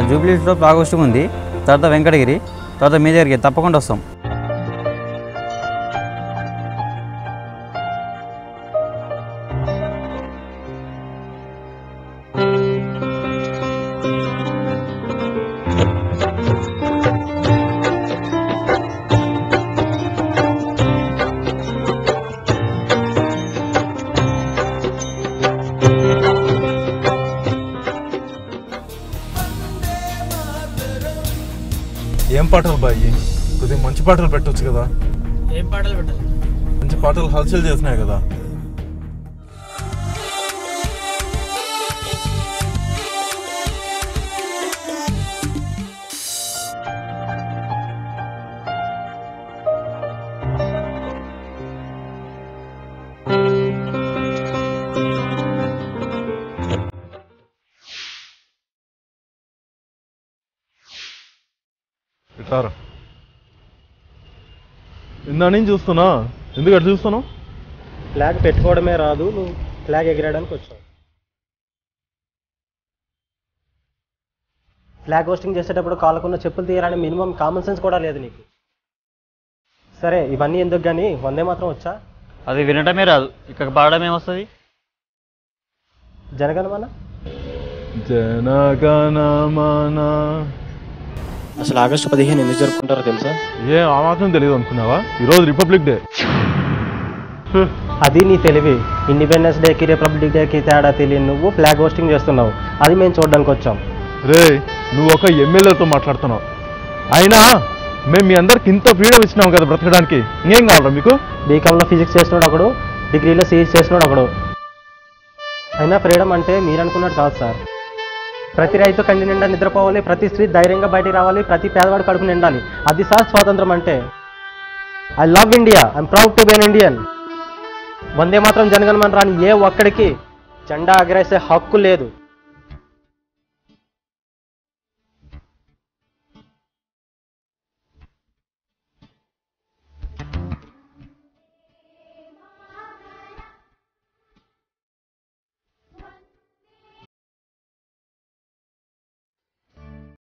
జూబ్లీస్లో flag hosting ఉంది, తర్వాత వెంకటగిరి, తర్వాత మీ దగ్గరికి తప్పకుండా వస్తాం. ఏం పాటలు బాయ్, కొద్దిగా మంచి పాటలు పెట్టవచ్చు కదా. ఏం పాటలు పెట్టాలి? మంచి పాటలు హల్చల్ చేసినాయి కదా. ఇట్లారా ఇందా నేను చూస్తున్నా, ఎందుకు అటు చూస్తున్నావు? ఫ్లాగ్ పెట్టుకోవడమే రాదు, నువ్వు ఫ్లాగ్ ఎగిరేయడానికి వచ్చావు. ఫ్లాగ్ హోస్టింగ్ చేసేటప్పుడు కాళ్ళకున్న చెప్పులు తీయాలని మినిమం కామన్ సెన్స్ కూడా లేదు నీకు. సరే ఇవన్నీ ఎందుకు కానీ వందే మాత్రం వచ్చా? అది వినటమే రాదు, ఇక్కడ పాడడం ఏమొస్తుంది? జనగణమన జనగణమన. అసలు ఆగస్టు 15 ఎందుకు జరుపుకుంటారో తెలుసా? ఆ మాత్రం తెలియదు అనుకున్నావా? ఈరోజు రిపబ్లిక్ డే. అది నీ తెలివి. ఇండిపెండెన్స్ డేకి రిపబ్లిక్ డేకి తేడా తెలియని నువ్వు ఫ్లాగ్ హోస్టింగ్ చేస్తున్నావు, అది మేము చూడడానికి వచ్చాం. రే, నువ్వు ఒక ఎమ్మెల్యేతో మాట్లాడుతున్నావు. అయినా మేము మీ అందరికి ఇంత ఫ్రీడమ్ ఇచ్చినాం కదా బ్రతకడానికి, ఇంకేం కావాలా మీకు? బీకామ్లో ఫిజిక్స్ చేసినాడు ఒకడు, డిగ్రీలో సిఈసి చేసినాడు ఒకడు. అయినా ఫ్రీడమ్ అంటే మీరు అనుకున్నట్టు కాదు సార్. ప్రతి రైతు కంటి నిండా నిద్రపోవాలి, ప్రతి స్త్రీ ధైర్యంగా బయటికి రావాలి, ప్రతి పేదవాడు కడుపు నిండాలి. అది సార్ స్వాతంత్రం అంటే. I love India, I'm proud to be an Indian. Vande Mataram Jana Gana Mana రాని ఏ ఒక్కడికి జెండా ఎగరేసే హక్కు లేదు.